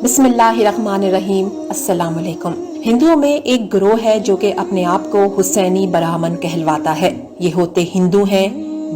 बिस्मिल्लाहिर्रहमानिर्रहीम। अस्सलाम वालेकुम। हिंदुओं में एक गिरोह है जो कि अपने आप को हुसैनी ब्राह्मण कहलवाता है। ये होते हिंदू हैं,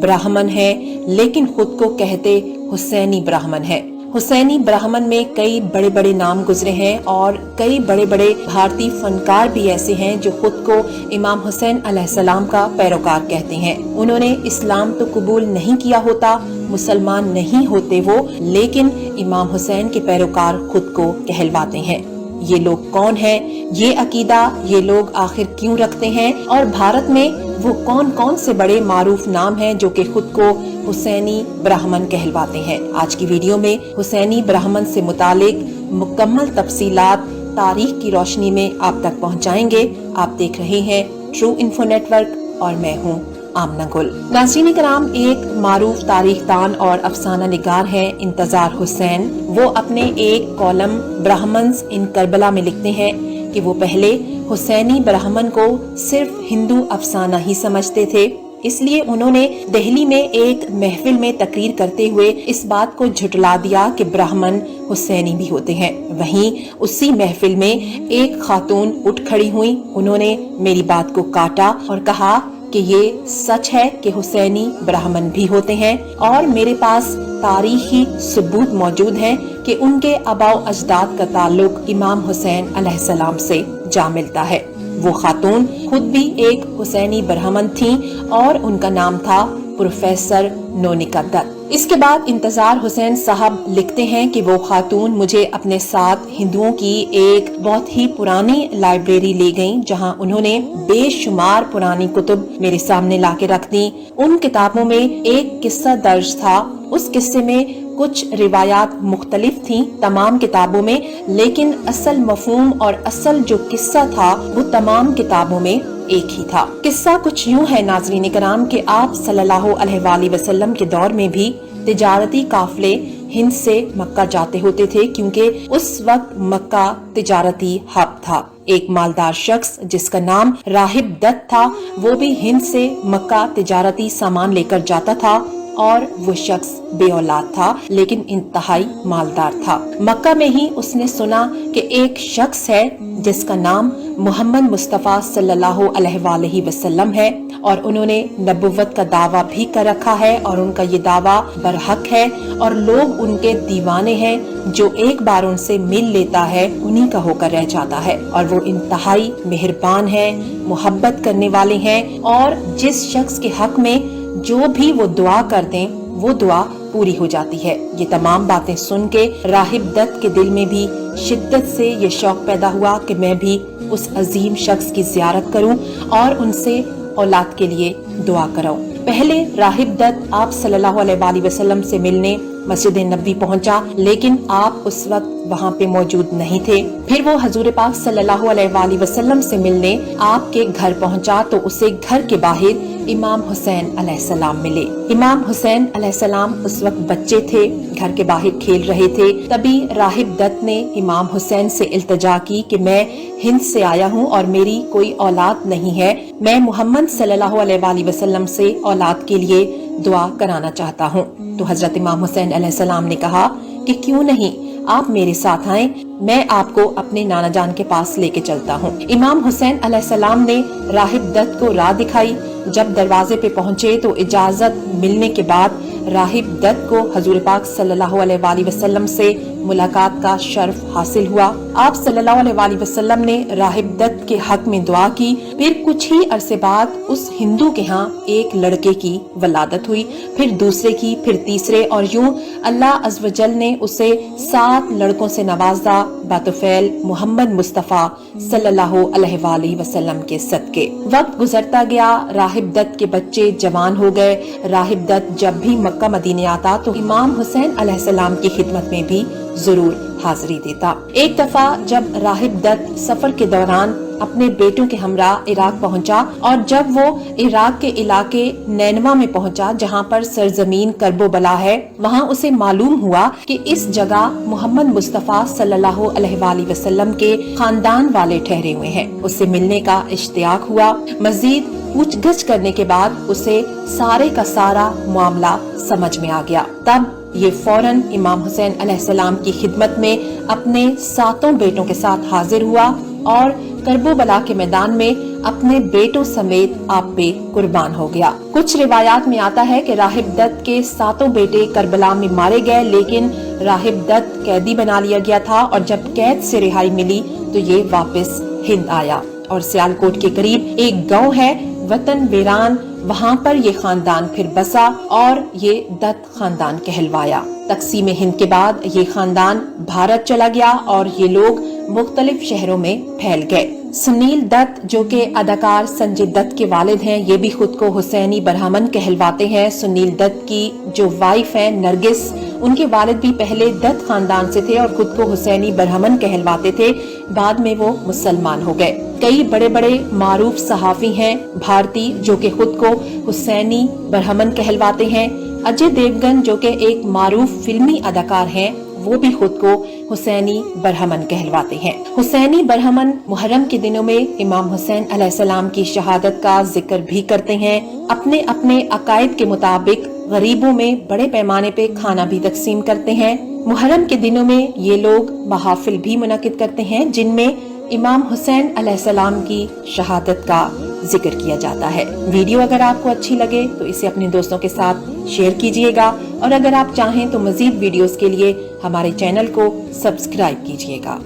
ब्राह्मण हैं, लेकिन खुद को कहते हुसैनी ब्राह्मण है। हुसैनी ब्राह्मण में कई बड़े बड़े नाम गुजरे हैं और कई बड़े बड़े भारतीय फनकार भी ऐसे हैं जो खुद को इमाम हुसैन अलैहिस्सलाम का पैरोकार कहते हैं। उन्होंने इस्लाम तो कबूल नहीं किया होता, मुसलमान नहीं होते वो, लेकिन इमाम हुसैन के पैरोकार खुद को कहलवाते हैं। ये लोग कौन हैं? ये अकीदा ये लोग आखिर क्यों रखते हैं? और भारत में वो कौन कौन से बड़े मारूफ नाम हैं जो कि खुद को हुसैनी ब्राह्मण कहलवाते हैं? आज की वीडियो में हुसैनी ब्राह्मण से मुतालिक मुकम्मल तफसीलात तारीख की रोशनी में आप तक पहुंचाएंगे। आप देख रहे हैं ट्रू इन्फो नेटवर्क और मैं हूं आमना गुल। नाज़रीन कराम, एक मारूफ तारीखदान और अफसाना निगार है इंतजार हुसैन। वो अपने एक कॉलम ब्राह्मण्स इन करबला में लिखते हैं कि वो पहले हुसैनी ब्राह्मण को सिर्फ हिंदू अफसाना ही समझते थे। इसलिए उन्होंने दिल्ली में एक महफिल में तकरीर करते हुए इस बात को झुटला दिया कि ब्राह्मण हुसैनी भी होते हैं। वहीं उसी महफिल में एक खातून उठ खड़ी हुई। उन्होंने मेरी बात को काटा और कहा कि ये सच है कि हुसैनी ब्राह्मण भी होते हैं और मेरे पास तारीखी सबूत मौजूद हैं कि उनके आबाओ अजदाद का ताल्लुक इमाम हुसैन अलैहिस्सलाम से जा मिलता है। वो खातून खुद भी एक हुसैनी ब्राह्मण थी और उनका नाम था प्रोफेसर नोनिका दत्त। इसके बाद इंतजार हुसैन साहब लिखते हैं कि वो खातून मुझे अपने साथ हिंदुओं की एक बहुत ही पुरानी लाइब्रेरी ले गईं, जहां उन्होंने बेशुमार पुरानी कुतुब मेरे सामने लाके रख दी। उन किताबों में एक किस्सा दर्ज था। उस किस्से में कुछ रिवायात मुख्तलिफ थी तमाम किताबों में, लेकिन असल मफहूम और असल जो किस्सा था वो तमाम किताबों में एक ही था। किस्सा कुछ यूँ है नाज़रीन कराम कि आप सल्लल्लाहु अलैहि वसल्लम के दौर में भी तिजारती काफले हिंद से मक्का जाते होते थे, क्योंकि उस वक्त मक्का तिजारती हब था। एक मालदार शख्स जिसका नाम राहिब दत्त था, वो भी हिंद से मक्का तिजारती सामान लेकर जाता था और वो शख्स बेऔलाद था लेकिन इंतहाई मालदार था। मक्का में ही उसने सुना कि एक शख्स है जिसका नाम मोहम्मद मुस्तफा सल्लल्लाहु अलैहि वसल्लम है और उन्होंने नबुव्वत का दावा भी कर रखा है और उनका ये दावा बरहक है और लोग उनके दीवाने हैं। जो एक बार उनसे मिल लेता है उन्हीं का होकर रह जाता है और वो इंतहाई मेहरबान है, मोहब्बत करने वाले हैं और जिस शख्स के हक में जो भी वो दुआ कर दें वो दुआ पूरी हो जाती है। ये तमाम बातें सुन के राहिब दत्त के दिल में भी शिद्दत से ये शौक पैदा हुआ कि मैं भी उस अजीम शख्स की ज़ियारत करूं और उनसे औलाद के लिए दुआ कराऊं। पहले राहिब दत्त आप सल्लल्लाहु अलैहि वसल्लम से मिलने मस्जिद नबवी पहुंचा, लेकिन आप उस वक्त वहाँ पे मौजूद नहीं थे। फिर वो हजूर पाक सल्लल्लाहु अलैहि वसल्लम से मिलने आपके घर पहुंचा तो उसे घर के बाहर इमाम हुसैन अलैहिस्सलाम मिले। इमाम हुसैन अलैहिस्सलाम उस वक्त बच्चे थे, घर के बाहर खेल रहे थे। तभी राहिब दत्त ने इमाम हुसैन से इल्तिजा की कि मैं हिंद से आया हूँ और मेरी कोई औलाद नहीं है, मैं मोहम्मद सल्लल्लाहु अलैहि वसल्लम से औलाद के लिए दुआ कराना चाहता हूँ। तो हजरत इमाम हुसैन अलैहिस्सलाम ने कहा कि क्यों नहीं, आप मेरे साथ आएं, मैं आपको अपने नाना जान के पास लेके चलता हूँ। इमाम हुसैन अलैहिस्सलाम ने राहिब दत्त को राह दिखाई। जब दरवाजे पे पहुँचे तो इजाजत मिलने के बाद राहिब दत्त को हजूर पाक सल्लल्लाहु अलैहि वसल्लम से मुलाकात का शर्फ हासिल हुआ। आप सल्लल्लाहु अलैहि वसल्लम ने राहिब दत्त के हक में दुआ की। फिर कुछ ही अरसे बाद उस हिंदू के यहाँ एक लड़के की वलादत हुई, फिर दूसरे की, फिर तीसरे और यूं अल्लाह अज़्ज़ व जल ने उसे 7 लड़कों से नवाजा बातुफैल मोहम्मद मुस्तफा सल्लल्लाहु अलैहि वसल्लम के सदके। वक्त गुजरता गया, राहिब दत्त के बच्चे जवान हो गए। राहिब दत्त जब भी मक्का मदीने आता तो इमाम हुसैन अलैहिस्सलाम की खिदमत में भी जरूर हाजिरी देता। एक दफा जब राहिब दत्त सफर के दौरान अपने बेटों के हमरा इराक पहुंचा और जब वो इराक के इलाके नैनवा में पहुंचा जहां पर सरजमीन करबो बला है, वहां उसे मालूम हुआ कि इस जगह मोहम्मद मुस्तफा सल्लल्लाहु अलैहि वसल्लम के खानदान वाले ठहरे हुए हैं। उससे मिलने का इश्तियाक हुआ। मजीद पूछगछ करने के बाद उसे सारे का सारा मामला समझ में आ गया। तब ये फौरन इमाम हुसैन अलैहिस्सलाम की खिदमत में अपने 7 बेटों के साथ हाजिर हुआ और करबला के मैदान में अपने बेटों समेत आप पे कुर्बान हो गया। कुछ रिवायात में आता है कि राहिब दत्त के 7 बेटे करबला में मारे गए, लेकिन राहिब दत्त कैदी बना लिया गया था और जब कैद से रिहाई मिली तो ये वापस हिंद आया और सियालकोट के करीब एक गांव है वतन वीरान, वहाँ पर ये खानदान फिर बसा और ये दत्त खानदान कहलवाया। तकसीम हिंद के बाद ये खानदान भारत चला गया और ये लोग मुख्तलिफ शहरों में फैल गए। सुनील दत्त जो के अदाकार संजय दत्त के वालिद हैं, ये भी खुद को हुसैनी बरहमन कहलवाते हैं। सुनील दत्त की जो वाइफ है नरगिस, उनके वालिद भी पहले दत्त खानदान से थे और खुद को हुसैनी बरहमन कहलवाते थे, बाद में वो मुसलमान हो गए। कई बड़े बड़े मारूफ सहाफी हैं भारतीय जो कि खुद को हुसैनी बरहमन कहलवाते हैं। अजय देवगन जो कि एक मारूफ फिल्मी अदाकार हैं, वो भी खुद को हुसैनी बरहमन कहलवाते हैं। हुसैनी बरहमन मुहर्रम के दिनों में इमाम हुसैन अलैहिस्सलाम की शहादत का जिक्र भी करते हैं। अपने अपने अकायद के मुताबिक गरीबों में बड़े पैमाने पे खाना भी तकसीम करते हैं। मुहर्रम के दिनों में ये लोग महाफिल भी मुनक्किद करते हैं जिनमें इमाम हुसैन अलैहिस्सलाम की शहादत का जिक्र किया जाता है। वीडियो अगर आपको अच्छी लगे तो इसे अपने दोस्तों के साथ शेयर कीजिएगा और अगर आप चाहें तो मजीद वीडियोस के लिए हमारे चैनल को सब्सक्राइब कीजिएगा।